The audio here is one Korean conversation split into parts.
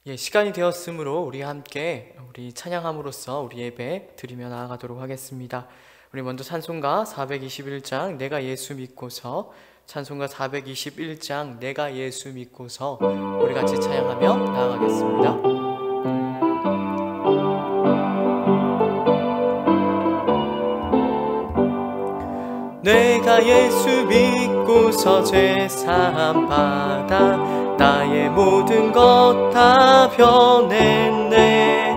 시간이 되었으므로 우리 함께 우리 찬양함으로써 우리 예배 드리며 나아가도록 하겠습니다. 우리 먼저 찬송가 421장 내가 예수 믿고서, 찬송가 421장 내가 예수 믿고서 우리 같이 찬양하며 나아가겠습니다. 내가 예수 믿고서 죄사함 받아 나의 모든 것 다 변했네.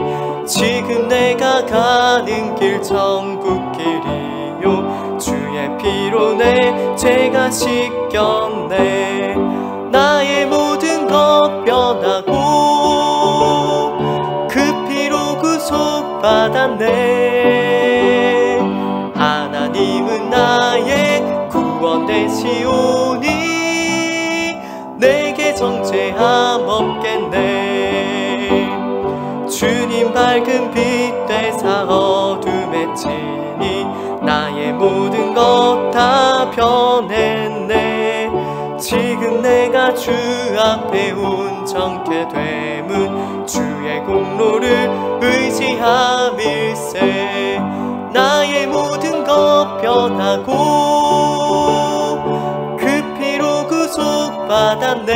지금 내가 가는 길 천국 길이요, 주의 피로 내 죄가 씻겼네. 나의 모든 것 변하고 그 피로 구속받았네. 하나님은 나의 구원 되시오니 내게 정죄함 없겠네. 주님 밝은 빛 되사 어둠에 지니 나의 모든 것 다 변했네. 지금 내가 주 앞에 온전케 됨은 주의 공로를 의지함일세. 나의 모든 것 변하고 그 피로 구속받았네.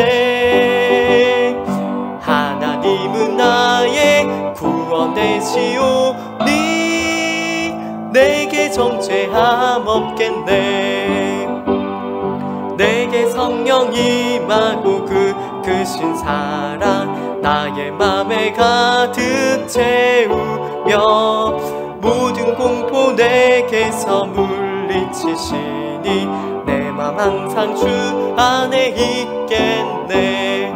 하나님은 나의 구원 되시오니 내게 정죄함 없겠네. 내게 성령 임하고 그 크신 사랑 나의 맘에 가득 채우며 모든 공포 내게서 물리치시니 내 맘 항상 주 안에 있겠네.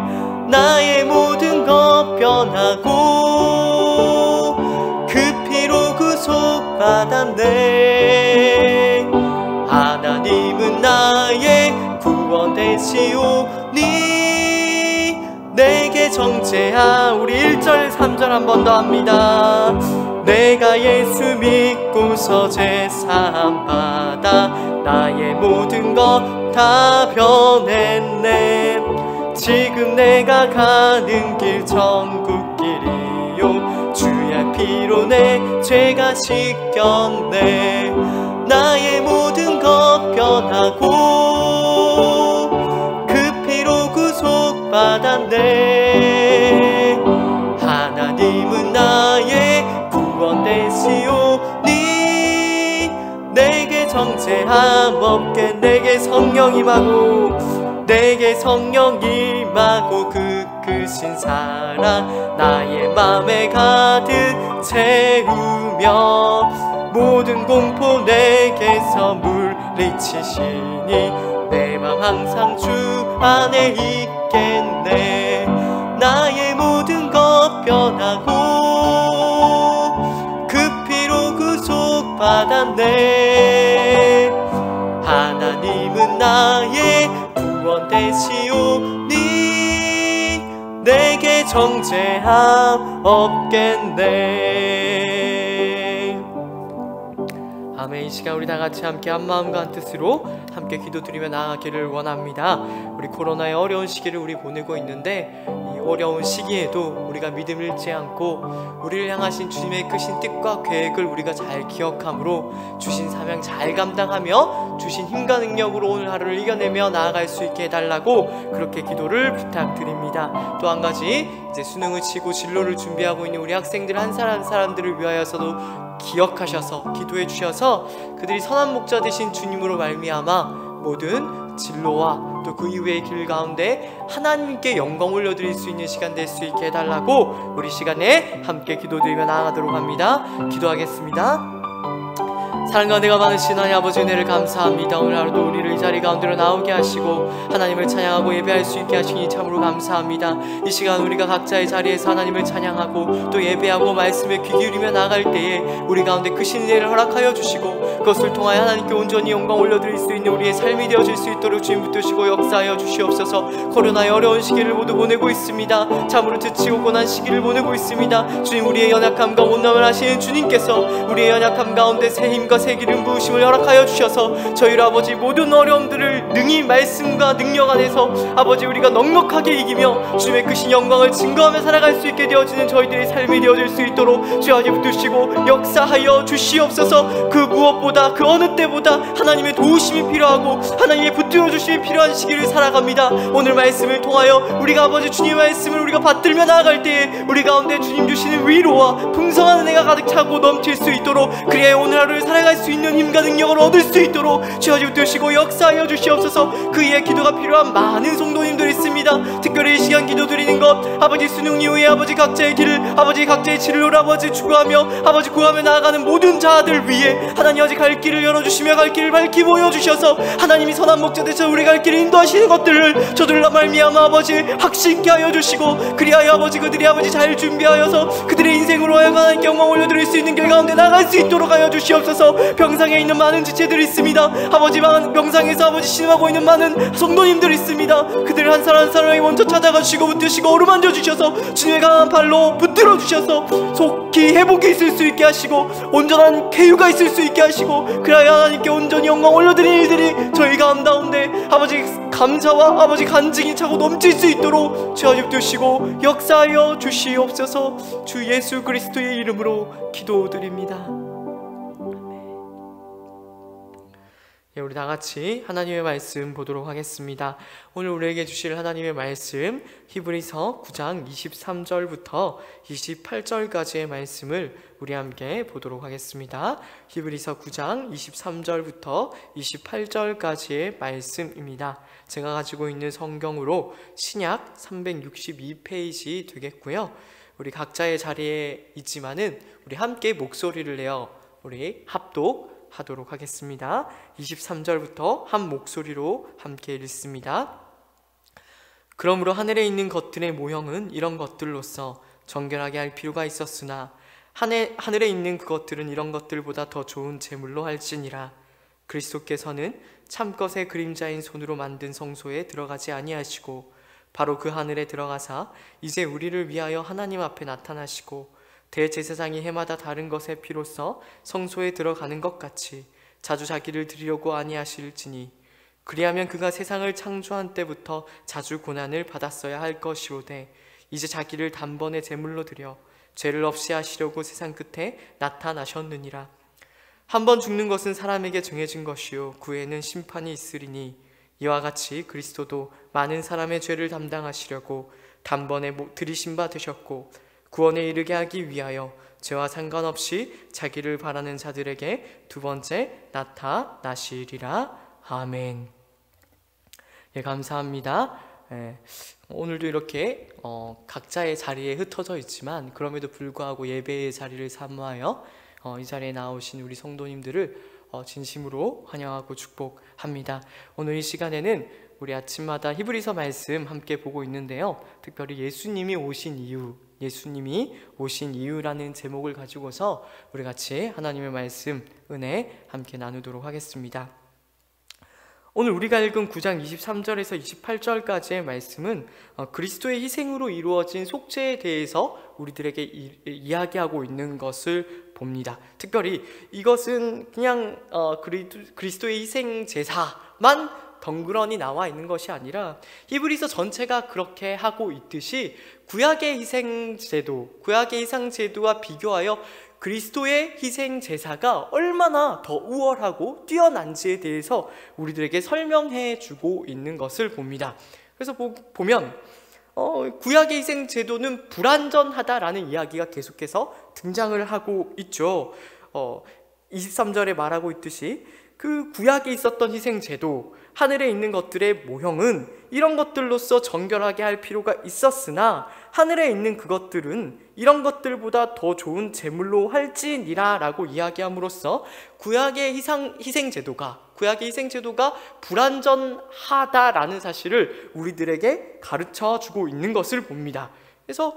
나의 모든 것 변하고 그 피로 구속받았네. 하나님은 나의 구원 되시오니 내게 정죄함. 우리 1절 3절 한 번 더 합니다. 내가 예수 믿고서 죄사함 받아 나의 모든 것 다 변했네. 지금 내가 가는 길 천국 길이요, 주의 피로 내 죄가 씻겼네. 나의 모든 것 변하고 그 피로 구속받았네. 하나님은 나의 구원 되시오니 내게 정죄함 없게. 내게 성령 임하고 내게 성령 임하고 그 크신 사랑 나의 맘에 가득 채우며 모든 공포 내게서 물리치시니 내 맘 항상 주 안에 있겠네. 나의 모든 것 변하고 그 피로 구속받았네. 하나님은 나의 구원 되시오니 내게 정죄함 없겠네. 아멘. 이 시간 우리 다 같이 함께 한 마음과 한 뜻으로 함께 기도드리며 나아가기를 원합니다. 우리 코로나의 어려운 시기를 우리 보내고 있는데 이 어려운 시기에도 우리가 믿음을 잃지 않고 우리를 향하신 주님의 크신 뜻과 계획을 우리가 잘 기억함으로 주신 사명 잘 감당하며 주신 힘과 능력으로 오늘 하루를 이겨내며 나아갈 수 있게 해달라고 그렇게 기도를 부탁드립니다. 또 한 가지, 이제 수능을 치고 진로를 준비하고 있는 우리 학생들 한 사람 한 사람들을 위하여서도 기억하셔서 기도해 주셔서 그들이 선한 목자 되신 주님으로 말미암아 모든 진로와 또 그 이후의 길 가운데 하나님께 영광 올려드릴 수 있는 시간 될 수 있게 해달라고 우리 시간에 함께 기도드리며 나아가도록 합니다. 기도하겠습니다. 사랑과 은혜가 많으신 하나님 아버지, 은혜를 감사합니다. 오늘 하루도 우리를 이 자리 가운데로 나오게 하시고 하나님을 찬양하고 예배할 수 있게 하시니 참으로 감사합니다. 이 시간 우리가 각자의 자리에서 하나님을 찬양하고 또 예배하고 말씀에 귀 기울이며 나갈 때에 우리 가운데 크신 은혜를 허락하여 주시고 그것을 통하여 하나님께 온전히 영광 올려드릴 수 있는 우리의 삶이 되어질 수 있도록 주님 붙드시고 역사하여 주시옵소서. 코로나의 어려운 시기를 모두 보내고 있습니다. 참으로 지치고 고난 시기를 보내고 있습니다. 주님, 우리의 연약함과 못남을 하시는 주님께서 우리의 연약함 가운데 새 힘과 새 기름 부으심을 허락하여 주셔서 저희를 아버지 모든 어려움들을 능히 말씀과 능력 안에서 아버지 우리가 넉넉하게 이기며 주님의 크신 영광을 증거하며 살아갈 수 있게 되어지는 저희들의 삶이 되어질 수 있도록 주여 아버지 붙드시고 역사하여 주시옵소서. 그 무엇보다 그 어느 때보다 하나님의 도우심이 필요하고 하나님의 붙들어 주심이 필요한 시기를 살아갑니다. 오늘 말씀을 통하여 우리가 아버지 주님의 말씀을 우리가 받들며 나아갈 때에 우리 가운데 주님 주시는 위로와 풍성한 은혜가 가득 차고 넘칠 수 있도록, 그리하여 오늘 하루를 살아갈 수 있는 힘과 능력을 얻을 수 있도록 주여 붙드시고 역사하여 주시옵소서. 그의 기도가 필요한 많은 성도님들이 있습니다. 특별히 이 시간 기도 드리는 것 아버지 수능 이후에 아버지 각자의 길을 아버지 각자의 진로를 아버지 추구하며 아버지 구하며 나아가는 모든 자들 위해 하나님 아버지 갈 길을 열어주시며 갈 길을 밝히 보여주셔서 하나님이 선한 목자되셔 우리 갈 길을 인도하시는 것들을 저들로 말미암아 아버지 확신케 하여 주시고, 그리하여 아버지 그들이 아버지 잘 준비하여서 그들의 인생으로 하나님께 영광 올려드릴 수 있는 길 가운데 나갈 수 있도록 하여 주시옵소서. 병상에 있는 많은 지체들이 있습니다. 아버지 병상에서 아버지 신음하고 있는 많은 성도님들이 있습니다. 그들 한 사람 한 사람에게 먼저 찾아가 주시고 붙드시고 어루만져 주셔서 주님의 강한 발로 붙들어 주셔서 속히 회복이 있을 수 있게 하시고 온전한 쾌유가 있을 수 있게 하시고, 그래야 하나님께 온전히 영광 올려드리는 일들이 저희 가운데 아버지 감사와 아버지 간증이 차고 넘칠 수 있도록 주여 주시고 역사하여 주시옵소서. 주 예수 그리스도의 이름으로 기도드립니다. 예, 우리 다같이 하나님의 말씀 보도록 하겠습니다. 오늘 우리에게 주실 하나님의 말씀 히브리서 9장 23절부터 28절까지의 말씀을 우리 함께 보도록 하겠습니다. 히브리서 9장 23절부터 28절까지의 말씀입니다. 제가 가지고 있는 성경으로 신약 362페이지 되겠고요. 우리 각자의 자리에 있지만은 우리 함께 목소리를 내어 우리 합독하도록 하겠습니다. 23절부터 한 목소리로 함께 읽습니다. 그러므로 하늘에 있는 것들의 모형은 이런 것들로서 정결하게 할 필요가 있었으나 하늘에 있는 그것들은 이런 것들보다 더 좋은 제물로 할지니라. 그리스도께서는 참것의 그림자인 손으로 만든 성소에 들어가지 아니하시고 바로 그 하늘에 들어가사 이제 우리를 위하여 하나님 앞에 나타나시고 대제사장이 해마다 다른 것의 피로써 성소에 들어가는 것 같이 자주 자기를 드리려고 아니하실지니 그리하면 그가 세상을 창조한 때부터 자주 고난을 받았어야 할 것이로되 이제 자기를 단번에 제물로 드려 죄를 없이 하시려고 세상 끝에 나타나셨느니라. 한번 죽는 것은 사람에게 정해진 것이요 그 후에는 심판이 있으리니 이와 같이 그리스도도 많은 사람의 죄를 담당하시려고 단번에 들이신 바 되셨고 구원에 이르게 하기 위하여 죄와 상관없이 자기를 바라는 자들에게 두 번째 나타나시리라. 아멘. 예, 감사합니다. 오늘도 이렇게 각자의 자리에 흩어져 있지만 그럼에도 불구하고 예배의 자리를 사모하여 이 자리에 나오신 우리 성도님들을 진심으로 환영하고 축복합니다. 오늘 이 시간에는 우리 아침마다 히브리서 말씀 함께 보고 있는데요. 특별히 예수님이 오신 이유라는 제목을 가지고서 우리 같이 하나님의 말씀 은혜 함께 나누도록 하겠습니다. 오늘 우리가 읽은 9장 23절에서 28절까지의 말씀은 그리스도의 희생으로 이루어진 속죄에 대해서 우리들에게 이야기하고 있는 것을 봅니다. 특별히 이것은 그냥 그리스도의 희생 제사만 덩그러니 나와 있는 것이 아니라 히브리서 전체가 그렇게 하고 있듯이 구약의 희생제도와 비교하여 그리스도의 희생 제사가 얼마나 더 우월하고 뛰어난지에 대해서 우리들에게 설명해 주고 있는 것을 봅니다. 그래서 보면 구약의 희생 제도는 불완전하다라는 이야기가 계속해서 등장을 하고 있죠. 23절에 말하고 있듯이 그 구약에 있었던 희생 제도, 하늘에 있는 것들의 모형은 이런 것들로서 정결하게 할 필요가 있었으나 하늘에 있는 그것들은 이런 것들보다 더 좋은 제물로 할지니라 라고 이야기함으로써 구약의 희생 제도가 불완전하다라는 사실을 우리들에게 가르쳐 주고 있는 것을 봅니다. 그래서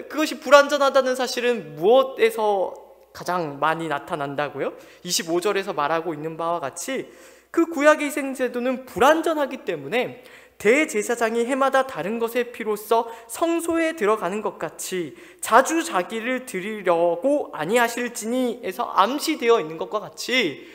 그것이 불완전하다는 사실은 무엇에서 가장 많이 나타난다고요? 25절에서 말하고 있는 바와 같이 그 구약의 희생제도는 불완전하기 때문에 대제사장이 해마다 다른 것의 피로써 성소에 들어가는 것 같이 자주 자기를 드리려고 아니하실지니에서 암시되어 있는 것과 같이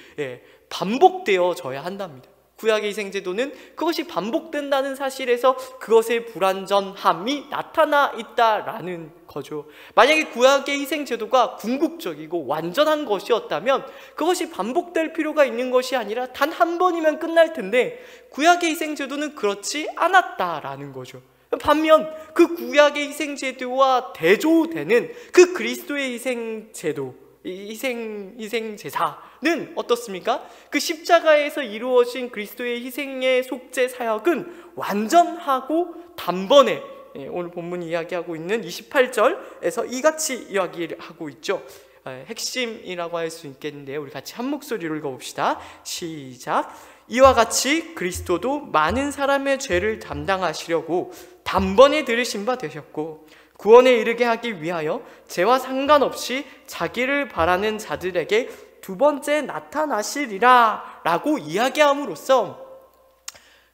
반복되어져야 한답니다. 구약의 희생제도는 그것이 반복된다는 사실에서 그것의 불완전함이 나타나 있다라는 거죠. 만약에 구약의 희생제도가 궁극적이고 완전한 것이었다면 그것이 반복될 필요가 있는 것이 아니라 단 한 번이면 끝날 텐데 구약의 희생제도는 그렇지 않았다라는 거죠. 반면 그 구약의 희생제도와 대조되는 그 그리스도의 희생제도, 희생제사는 어떻습니까? 그 십자가에서 이루어진 그리스도의 희생의 속죄 사역은 완전하고 단번에 오늘 본문이 이야기하고 있는 28절에서 이같이 이야기를 하고 있죠. 핵심이라고 할 수 있겠는데요, 우리 같이 한 목소리로 읽어봅시다. 시작. 이와 같이 그리스도도 많은 사람의 죄를 담당하시려고 단번에 들으신 바 되셨고 구원에 이르게 하기 위하여 죄와 상관없이 자기를 바라는 자들에게 두 번째 나타나시리라 라고 이야기함으로써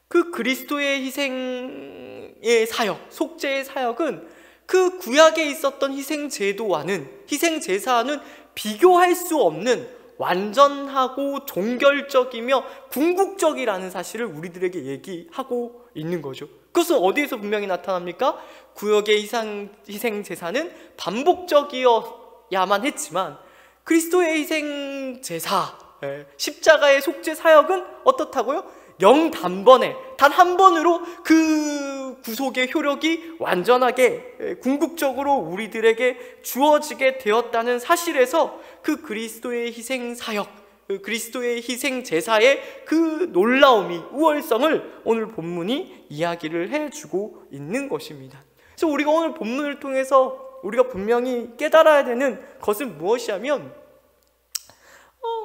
그 그리스도의 희생의 사역, 속죄의 사역은 그 구약에 있었던 희생제사와는 비교할 수 없는 완전하고 종결적이며 궁극적이라는 사실을 우리들에게 얘기하고 있는 거죠. 그것은 어디에서 분명히 나타납니까? 구약의 희생제사는 반복적이어야만 했지만 그리스도의 희생제사, 십자가의 속죄 사역은 어떻다고요? 영단번에 단 한 번으로 그 구속의 효력이 완전하게 궁극적으로 우리들에게 주어지게 되었다는 사실에서 그 그리스도의 희생 사역, 그리스도의 희생 제사의 그 놀라움이, 우월성을 오늘 본문이 이야기를 해주고 있는 것입니다. 그래서 우리가 오늘 본문을 통해서 우리가 분명히 깨달아야 되는 것은 무엇이냐면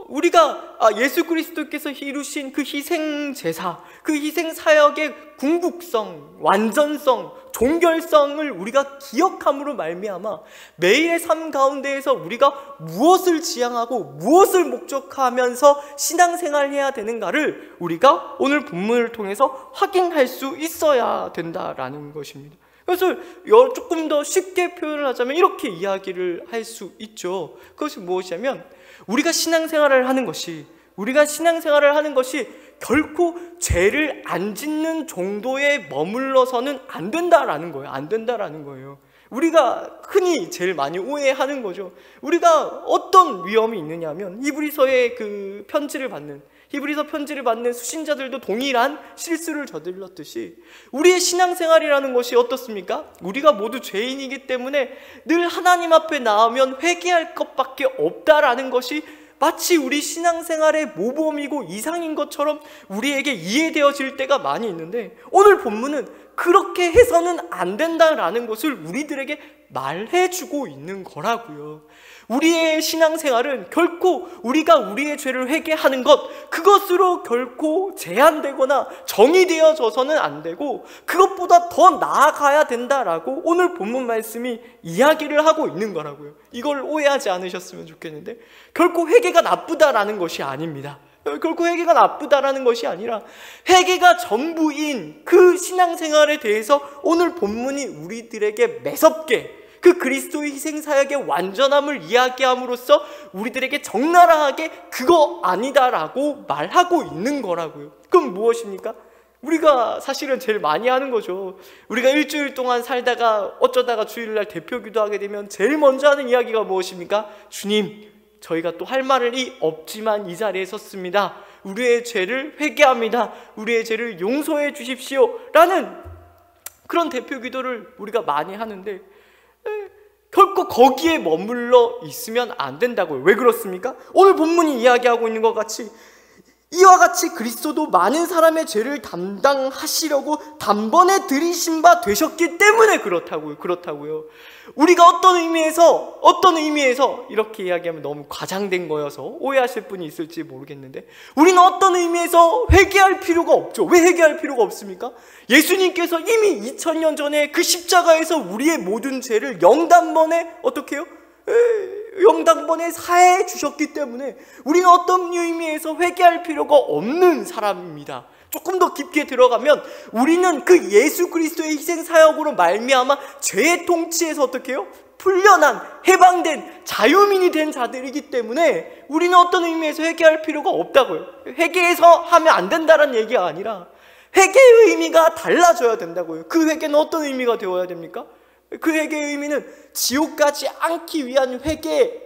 우리가 예수 그리스도께서 이루신 그 희생 제사, 그 희생 사역의 궁극성, 완전성, 종결성을 우리가 기억함으로 말미암아 매일의 삶 가운데에서 우리가 무엇을 지향하고 무엇을 목적하면서 신앙생활을 해야 되는가를 우리가 오늘 본문을 통해서 확인할 수 있어야 된다라는 것입니다. 그래서 조금 더 쉽게 표현을 하자면 이렇게 이야기를 할 수 있죠. 그것이 무엇이냐면 우리가 신앙생활을 하는 것이 결코 죄를 안 짓는 정도에 머물러서는 안 된다라는 거예요. 우리가 흔히 제일 많이 오해하는 거죠. 우리가 어떤 위험이 있느냐면 히브리서 편지를 받는 수신자들도 동일한 실수를 저질렀듯이 우리의 신앙생활이라는 것이 어떻습니까? 우리가 모두 죄인이기 때문에 늘 하나님 앞에 나오면 회개할 것밖에 없다라는 것이 마치 우리 신앙생활의 모범이고 이상인 것처럼 우리에게 이해되어질 때가 많이 있는데 오늘 본문은 그렇게 해서는 안 된다라는 것을 우리들에게 말해주고 있는 거라고요. 우리의 신앙생활은 결코 우리가 우리의 죄를 회개하는 그것으로 결코 제한되거나 정의되어져서는 안 되고 그것보다 더 나아가야 된다라고 오늘 본문 말씀이 이야기를 하고 있는 거라고요. 이걸 오해하지 않으셨으면 좋겠는데 결코 회개가 나쁘다라는 것이 아닙니다. 결코 회개가 나쁘다라는 것이 아니라 회개가 전부인 그 신앙생활에 대해서 오늘 본문이 우리들에게 매섭게 그 그리스도의 희생사역의 완전함을 이야기함으로써 우리들에게 적나라하게 그거 아니다라고 말하고 있는 거라고요. 그럼 무엇입니까? 우리가 사실은 제일 많이 하는 거죠. 우리가 일주일 동안 살다가 어쩌다가 주일날 대표 기도하게 되면 제일 먼저 하는 이야기가 무엇입니까? 주님, 저희가 또 할 말이 없지만 이 자리에 섰습니다. 우리의 죄를 회개합니다. 우리의 죄를 용서해 주십시오 라는 그런 대표 기도를 우리가 많이 하는데 결코 거기에 머물러 있으면 안 된다고요. 왜 그렇습니까? 오늘 본문이 이야기하고 있는 것 같이 이와 같이 그리스도도 많은 사람의 죄를 담당하시려고 단번에 들이신 바 되셨기 때문에 그렇다고요. 우리가 어떤 의미에서 이렇게 이야기하면 너무 과장된 거여서 오해하실 분이 있을지 모르겠는데 우리는 어떤 의미에서 회개할 필요가 없죠. 왜 회개할 필요가 없습니까? 예수님께서 이미 2000년 전에 그 십자가에서 우리의 모든 죄를 영단번에 어떻게 해요? 영단번에 사해 주셨기 때문에 우리는 어떤 의미에서 회개할 필요가 없는 사람입니다. 조금 더 깊게 들어가면 우리는 그 예수 그리스도의 희생 사역으로 말미암아 죄의 통치에서 어떻게 해요? 풀려난, 해방된, 자유민이 된 자들이기 때문에 우리는 어떤 의미에서 회개할 필요가 없다고요. 회개해서 하면 안 된다는 얘기가 아니라 회개의 의미가 달라져야 된다고요. 그 회개는 어떤 의미가 되어야 됩니까? 그 회개의 의미는 지옥 가지 않기 위한 회개의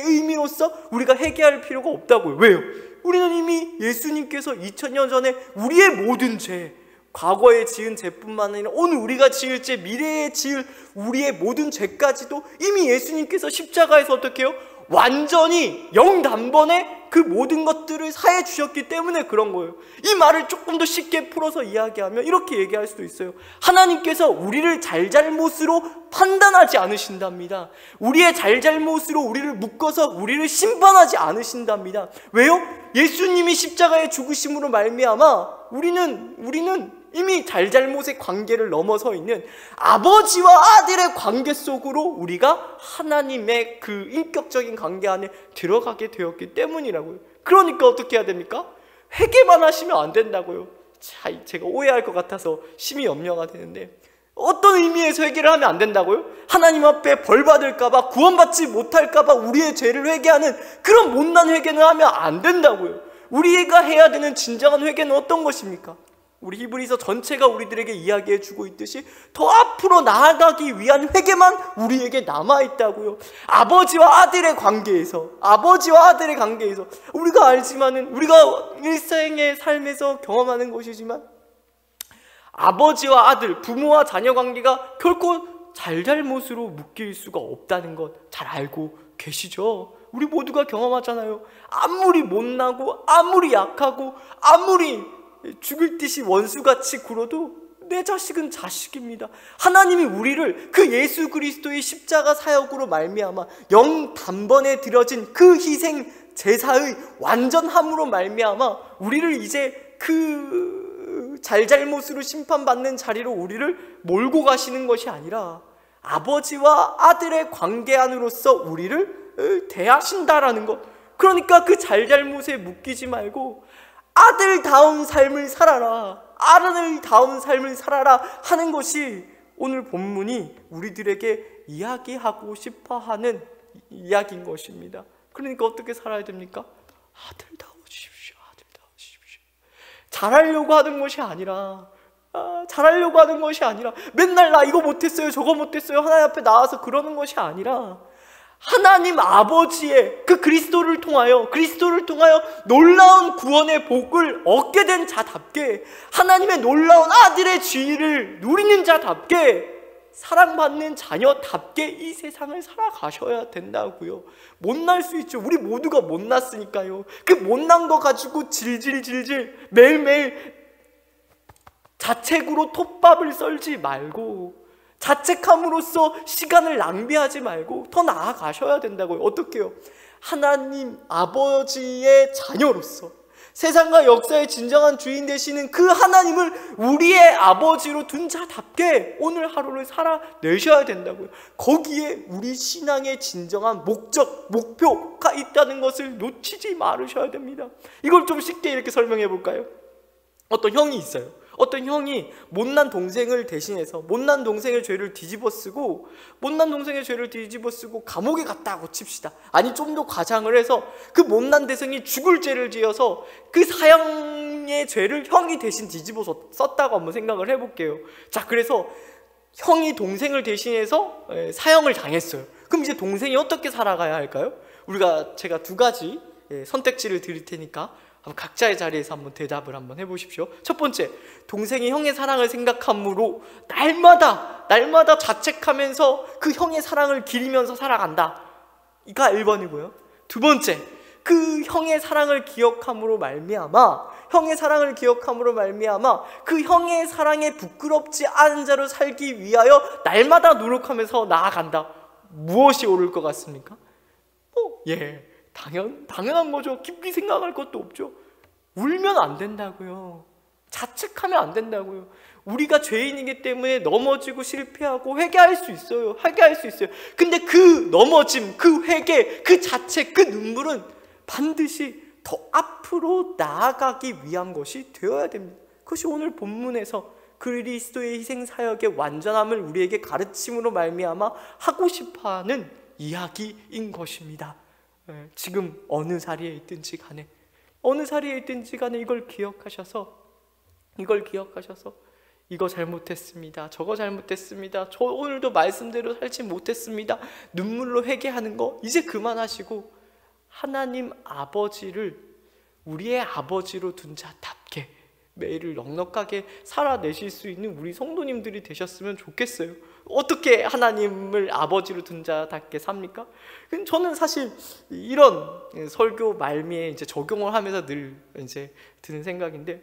의미로서 우리가 회개할 필요가 없다고요. 왜요? 우리는 이미 예수님께서 2000년 전에 우리의 모든 죄, 과거에 지은 죄뿐만 아니라 오늘 우리가 지을 죄, 미래에 지을 우리의 모든 죄까지도 이미 예수님께서 십자가에서 어떻게 해요? 완전히 영단번에 그 모든 것들을 사해 주셨기 때문에 그런 거예요. 이 말을 조금 더 쉽게 풀어서 이야기하면 이렇게 얘기할 수도 있어요. 하나님께서 우리를 잘잘못으로 판단하지 않으신답니다. 우리의 잘잘못으로 우리를 묶어서 우리를 심판하지 않으신답니다. 왜요? 예수님이 십자가에 죽으심으로 말미암아 우리는 이미 잘잘못의 관계를 넘어서 있는 아버지와 아들의 관계 속으로 우리가 하나님의 그 인격적인 관계 안에 들어가게 되었기 때문이라고요. 그러니까 어떻게 해야 됩니까? 회개만 하시면 안 된다고요. 자, 제가 오해할 것 같아서 심히 염려가 되는데, 어떤 의미에서 회개를 하면 안 된다고요? 하나님 앞에 벌 받을까봐, 구원받지 못할까봐 우리의 죄를 회개하는 그런 못난 회개는 하면 안 된다고요. 우리가 해야 되는 진정한 회개는 어떤 것입니까? 우리 히브리서 전체가 우리들에게 이야기해 주고 있듯이 더 앞으로 나아가기 위한 회개만 우리에게 남아있다고요. 아버지와 아들의 관계에서 우리가 알지만은, 우리가 일생의 삶에서 경험하는 것이지만 아버지와 아들, 부모와 자녀 관계가 결코 잘잘못으로 묶일 수가 없다는 것 잘 알고 계시죠? 우리 모두가 경험하잖아요. 아무리 못나고 아무리 약하고 아무리 죽을 듯이 원수같이 굴어도 내 자식은 자식입니다. 하나님이 우리를 그 예수 그리스도의 십자가 사역으로 말미암아 영 단번에 드려진 그 희생 제사의 완전함으로 말미암아 우리를 이제 그 잘잘못으로 심판받는 자리로 우리를 몰고 가시는 것이 아니라 아버지와 아들의 관계 안으로서 우리를 대하신다라는 것. 그러니까 그 잘잘못에 묶이지 말고 아들다운 삶을 살아라, 아들다운 삶을 살아라 하는 것이 오늘 본문이 우리들에게 이야기하고 싶어하는 이야기인 것입니다. 그러니까 어떻게 살아야 됩니까? 아들다우십시오. 잘하려고 하는 것이 아니라 맨날 나 이거 못했어요, 저거 못했어요 하나님 앞에 나와서 그러는 것이 아니라 하나님 아버지의 그 그리스도를 통하여 놀라운 구원의 복을 얻게 된 자답게, 하나님의 놀라운 아들의 지위를 누리는 자답게, 사랑받는 자녀답게 이 세상을 살아가셔야 된다고요. 못날 수 있죠. 우리 모두가 못났으니까요. 그 못난 거 가지고 질질질질 매일매일 자책으로 톱밥을 썰지 말고, 자책함으로써 시간을 낭비하지 말고 더 나아가셔야 된다고요. 어떻게 해요? 하나님 아버지의 자녀로서 세상과 역사의 진정한 주인 되시는 그 하나님을 우리의 아버지로 둔 자답게 오늘 하루를 살아내셔야 된다고요. 거기에 우리 신앙의 진정한 목적, 목표가 있다는 것을 놓치지 말으셔야 됩니다. 이걸 좀 쉽게 이렇게 설명해 볼까요? 어떤 형이 있어요. 어떤 형이 못난 동생을 대신해서 못난 동생의 죄를 뒤집어 쓰고 감옥에 갔다고 칩시다. 아니 좀 더 과장을 해서 그 못난 대생이 죽을 죄를 지어서 그 사형의 죄를 형이 대신 뒤집어 썼다고 한번 생각을 해볼게요. 자, 그래서 형이 동생을 대신해서 사형을 당했어요. 그럼 이제 동생이 어떻게 살아가야 할까요? 제가 두 가지 선택지를 드릴 테니까 각자의 자리에서 한번 대답을 한번 해보십시오. 첫 번째, 동생이 형의 사랑을 생각함으로 날마다 자책하면서 그 형의 사랑을 기리면서 살아간다. 이가 1번이고요. 두 번째, 그 형의 사랑을 기억함으로 말미암아 그 형의 사랑에 부끄럽지 않은 자로 살기 위하여 날마다 노력하면서 나아간다. 무엇이 옳을 것 같습니까? 당연한 거죠. 깊이 생각할 것도 없죠. 울면 안 된다고요. 자책하면 안 된다고요. 우리가 죄인이기 때문에 넘어지고 실패하고 회개할 수 있어요. 근데 그 넘어짐, 그 회개, 그 자책, 그 눈물은 반드시 더 앞으로 나아가기 위한 것이 되어야 됩니다. 그것이 오늘 본문에서 그리스도의 희생사역의 완전함을 우리에게 가르침으로 말미암아 하고 싶어하는 이야기인 것입니다. 지금 어느 자리에 있든지 간에 이걸 기억하셔서 이거 잘못했습니다, 저거 잘못했습니다, 저 오늘도 말씀대로 살지 못했습니다, 눈물로 회개하는 거 이제 그만하시고 하나님 아버지를 우리의 아버지로 둔 자답게 매일을 넉넉하게 살아내실 수 있는 우리 성도님들이 되셨으면 좋겠어요. 어떻게 하나님을 아버지로 둔 자답게 삽니까? 저는 사실 이런 설교 말미에 이제 적용을 하면서 늘 이제 드는 생각인데,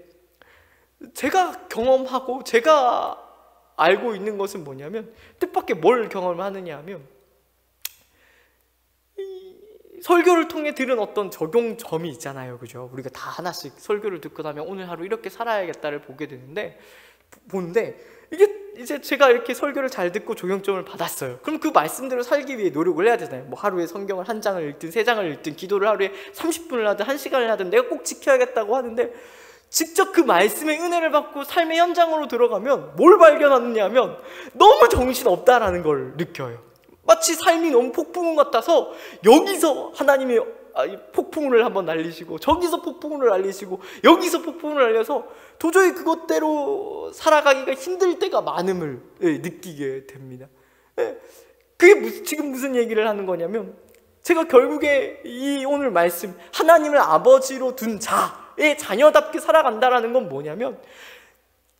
제가 경험하고 제가 알고 있는 것은 뭐냐면, 뜻밖의 뭘 경험하느냐 하면, 설교를 통해 들은 어떤 적용점이 있잖아요, 그죠? 우리가 다 하나씩 설교를 듣고 나면 오늘 하루 이렇게 살아야겠다를 보게 되는데, 이게 이제 제가 이렇게 설교를 잘 듣고 적용점을 받았어요. 그럼 그 말씀대로 살기 위해 노력을 해야 되잖아요. 뭐 하루에 성경을 한 장을 읽든 3장을 읽든 기도를 하루에 30분을 하든 1시간을 하든 내가 꼭 지켜야겠다고 하는데, 직접 그 말씀의 은혜를 받고 삶의 현장으로 들어가면 뭘 발견하느냐 하면 너무 정신없다라는 걸 느껴요. 마치 삶이 너무 폭풍우 같아서 여기서 하나님이 폭풍우를 한번 날리시고, 저기서 폭풍우를 날리시고, 여기서 폭풍우를 날려서 도저히 그것대로 살아가기가 힘들 때가 많음을 느끼게 됩니다. 그게 지금 무슨 얘기를 하는 거냐면, 제가 결국에 이 오늘 말씀 하나님을 아버지로 둔 자의 자녀답게 살아간다라는 건 뭐냐면,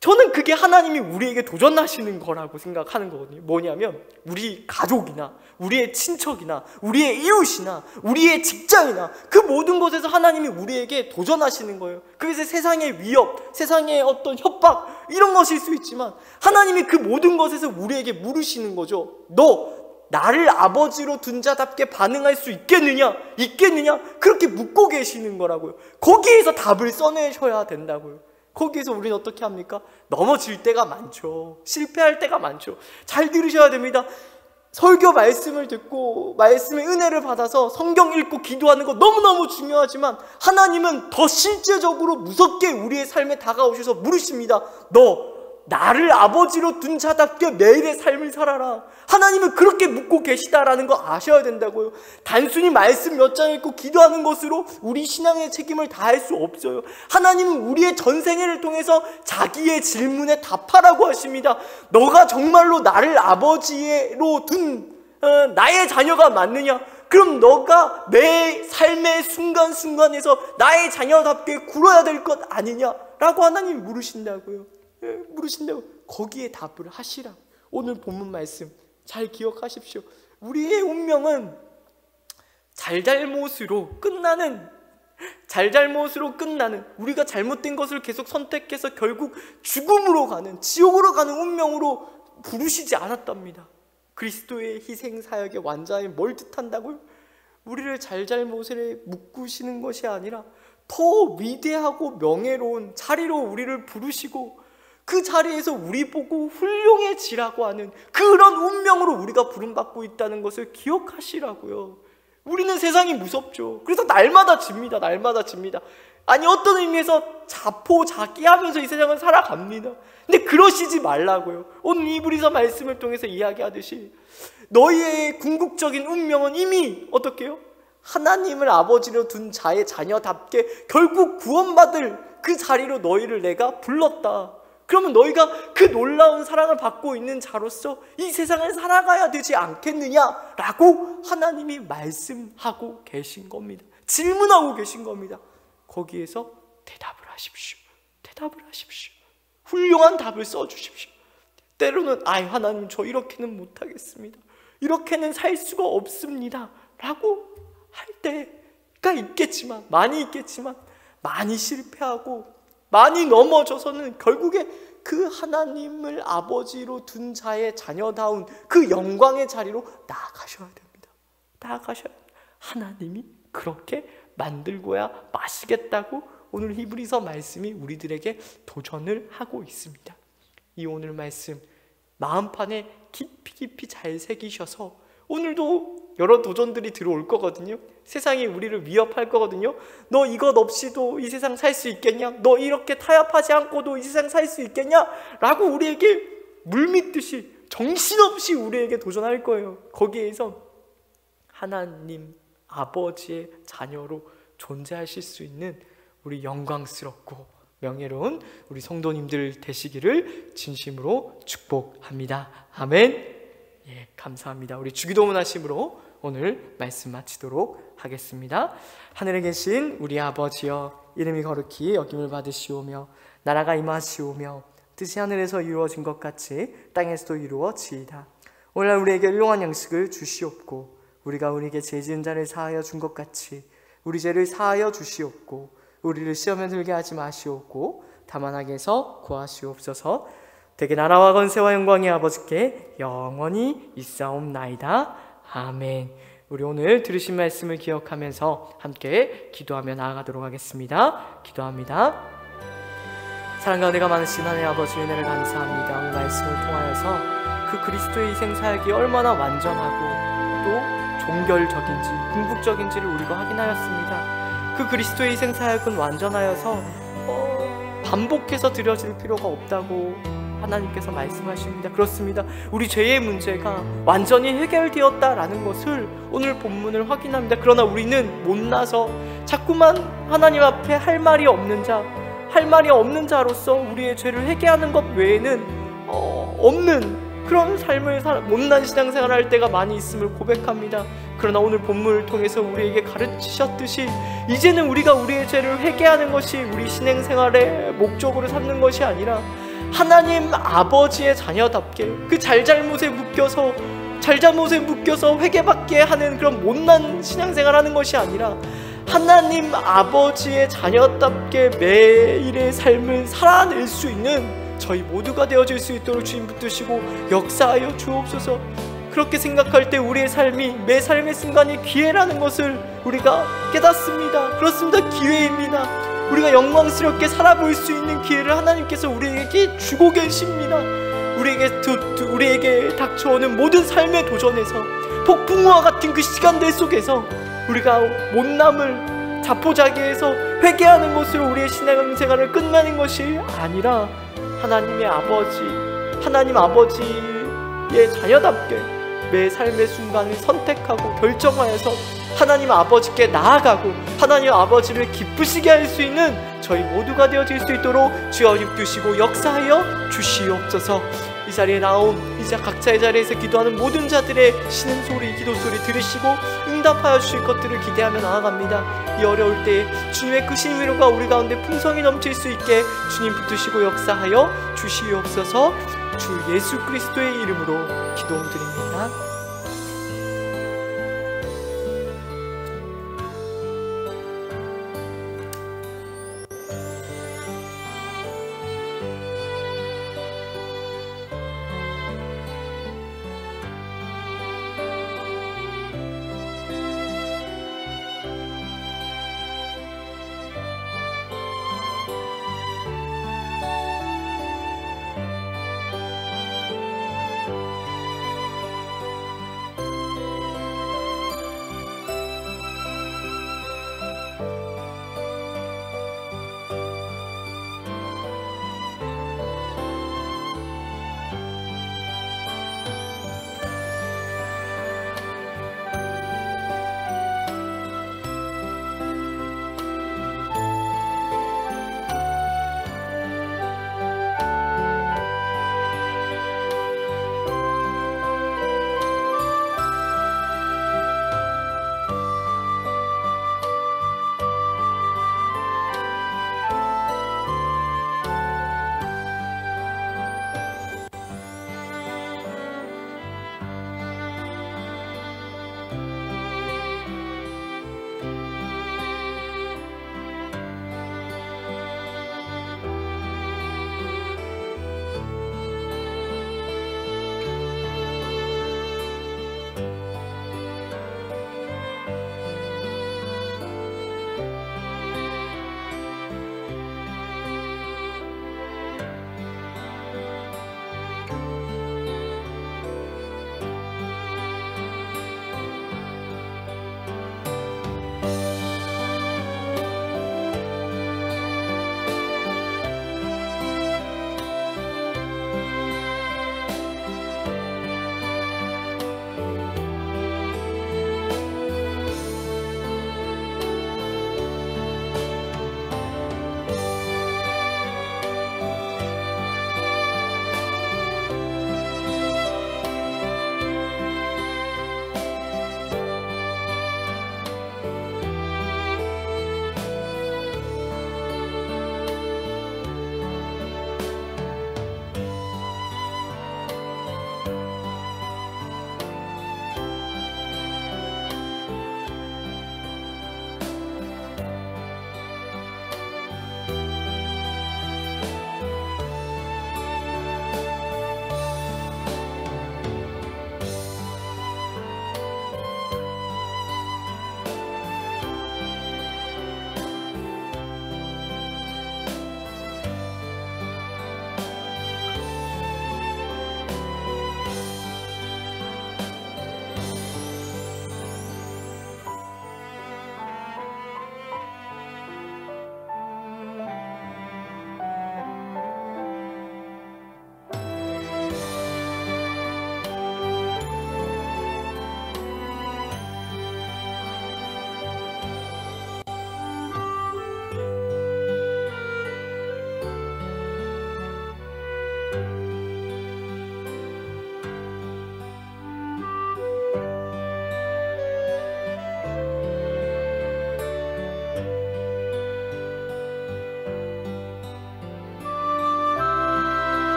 저는 그게 하나님이 우리에게 도전하시는 거라고 생각하는 거거든요. 뭐냐면 우리 가족이나 우리의 친척이나 우리의 이웃이나 우리의 직장이나 그 모든 곳에서 하나님이 우리에게 도전하시는 거예요. 그래서 세상의 위협, 세상의 어떤 협박 이런 것일 수 있지만 하나님이 그 모든 것에서 우리에게 물으시는 거죠. 너 나를 아버지로 둔 자답게 반응할 수 있겠느냐? 그렇게 묻고 계시는 거라고요. 거기에서 답을 써내셔야 된다고요. 거기에서 우리는 어떻게 합니까? 넘어질 때가 많죠. 실패할 때가 많죠. 잘 들으셔야 됩니다. 설교 말씀을 듣고 말씀의 은혜를 받아서 성경 읽고 기도하는 거 너무너무 중요하지만, 하나님은 더 실제적으로 무섭게 우리의 삶에 다가오셔서 물으십니다. 너 나를 아버지로 둔 자답게 매일의 삶을 살아라. 하나님은 그렇게 묻고 계시다라는 거 아셔야 된다고요. 단순히 말씀 몇 장 읽고 기도하는 것으로 우리 신앙의 책임을 다할 수 없어요. 하나님은 우리의 전생애를 통해서 자기의 질문에 답하라고 하십니다. 너가 정말로 나를 아버지로 둔 나의 자녀가 맞느냐? 그럼 너가 매 삶의 순간순간에서 나의 자녀답게 굴어야 될 것 아니냐라고 하나님이 물으신다고요. 거기에 답을 하시라. 오늘 본문 말씀 잘 기억하십시오. 우리의 운명은 잘잘못으로 끝나는, 우리가 잘못된 것을 계속 선택해서 결국 죽음으로 가는, 지옥으로 가는 운명으로 부르시지 않았답니다. 그리스도의 희생사역의 완자에 뭘 뜻한다고요? 우리를 잘잘못에 묶으시는 것이 아니라 더 위대하고 명예로운 자리로 우리를 부르시고, 그 자리에서 우리 보고 훌륭해지라고 하는 그런 운명으로 우리가 부름받고 있다는 것을 기억하시라고요. 우리는 세상이 무섭죠. 그래서 날마다 집니다. 아니 어떤 의미에서 자포자기하면서 이 세상을 살아갑니다. 근데 그러시지 말라고요. 오늘 이브리서 말씀을 통해서 이야기하듯이 너희의 궁극적인 운명은 이미 어떻게 해요? 하나님을 아버지로 둔 자의 자녀답게 결국 구원받을 그 자리로 너희를 내가 불렀다. 그러면 너희가 그 놀라운 사랑을 받고 있는 자로서 이 세상을 살아가야 되지 않겠느냐라고 하나님이 말씀하고 계신 겁니다. 질문하고 계신 겁니다. 거기에서 대답을 하십시오. 훌륭한 답을 써주십시오. 때로는 하나님 저 이렇게는 못하겠습니다, 이렇게는 살 수가 없습니다 라고 할 때가 있겠지만, 많이 실패하고 많이 넘어져서는 결국에 그 하나님을 아버지로 둔 자의 자녀다운 그 영광의 자리로 나아가셔야 됩니다. 하나님이 그렇게 만들고야 마시겠다고 오늘 히브리서 말씀이 우리들에게 도전을 하고 있습니다. 이 오늘 말씀 마음판에 깊이 잘 새기셔서 오늘도 여러 도전들이 들어올 거거든요. 세상이 우리를 위협할 거거든요. 너 이것 없이도 이 세상 살 수 있겠냐? 너 이렇게 타협하지 않고도 이 세상 살 수 있겠냐? 라고 우리에게 물밀듯이 정신없이 우리에게 도전할 거예요. 거기에서 하나님 아버지의 자녀로 존재하실 수 있는 우리 영광스럽고 명예로운 우리 성도님들 되시기를 진심으로 축복합니다. 아멘. 예, 감사합니다. 우리 주기도문 하심으로 오늘 말씀 마치도록 하겠습니다. 하늘에 계신 우리 아버지여, 이름이 거룩히 여김을 받으시오며 나라가 임하시오며 뜻이 하늘에서 이루어진 것 같이 땅에서도 이루어지이다. 오늘날 우리에게 일용할 양식을 주시옵고 우리가 우리에게 죄 지은 자를 사하여 준 것 같이 우리 죄를 사하여 주시옵고 우리를 시험에 들게 하지 마시옵고 다만 악에서 구하시옵소서. 되게 나라와 권세와 영광이 아버지께 영원히 있사옵나이다. 아멘. 우리 오늘 들으신 말씀을 기억하면서 함께 기도하며 나아가도록 하겠습니다. 기도합니다. 사랑과 은혜가 많으신 하나님 아버지, 은혜를 감사합니다. 오늘 말씀을 통하여서 그 그리스도의 희생 사역이 얼마나 완전하고 또 종결적인지 궁극적인지를 우리가 확인하였습니다. 그 그리스도의 희생 사역은 완전하여서 반복해서 드려질 필요가 없다고 하나님께서 말씀하십니다. 그렇습니다. 우리 죄의 문제가 완전히 해결되었다라는 것을 오늘 본문을 확인합니다. 그러나 우리는 못나서 자꾸만 하나님 앞에 할 말이 없는 자로서 우리의 죄를 회개하는 것 외에는 없는 그런 삶을 못난 신앙생활을 할 때가 많이 있음을 고백합니다. 그러나 오늘 본문을 통해서 우리에게 가르치셨듯이 이제는 우리가 우리의 죄를 회개하는 것이 우리 신앙생활의 목적으로 삼는 것이 아니라 하나님 아버지의 자녀답게 그 잘잘못에 묶여서 회개받게 하는 그런 못난 신앙생활 하는 것이 아니라 하나님 아버지의 자녀답게 매일의 삶을 살아낼 수 있는 저희 모두가 되어질 수 있도록 주님 붙드시고 역사하여 주옵소서. 그렇게 생각할 때 우리의 삶이 매 삶의 순간이 기회라는 것을 우리가 깨닫습니다. 그렇습니다. 기회입니다. 우리가 영광스럽게 살아볼 수 있는 기회를 하나님께서 우리에게 주고 계십니다. 우리에게 닥쳐오는 모든 삶의 도전에서 폭풍우와 같은 그 시간들 속에서 우리가 못남을 자포자기해서 회개하는 것으로 우리의 신앙생활을 끝내는 것이 아니라 하나님 아버지의 자녀답게 매 삶의 순간을 선택하고 결정하여서 하나님 아버지께 나아가고 하나님 아버지를 기쁘시게 할 수 있는 저희 모두가 되어질 수 있도록 주여 입주시고 역사하여 주시옵소서. 이 자리에 나온 이제 각자의 자리에서 기도하는 모든 자들의 신음소리, 기도소리 들으시고 응답하여 주실 것들을 기대하며 나아갑니다. 이 어려울 때에 주님의 크신 위로가 우리 가운데 풍성히 넘칠 수 있게 주님 붙드시고 역사하여 주시옵소서. 주 예수 그리스도의 이름으로 기도드립니다.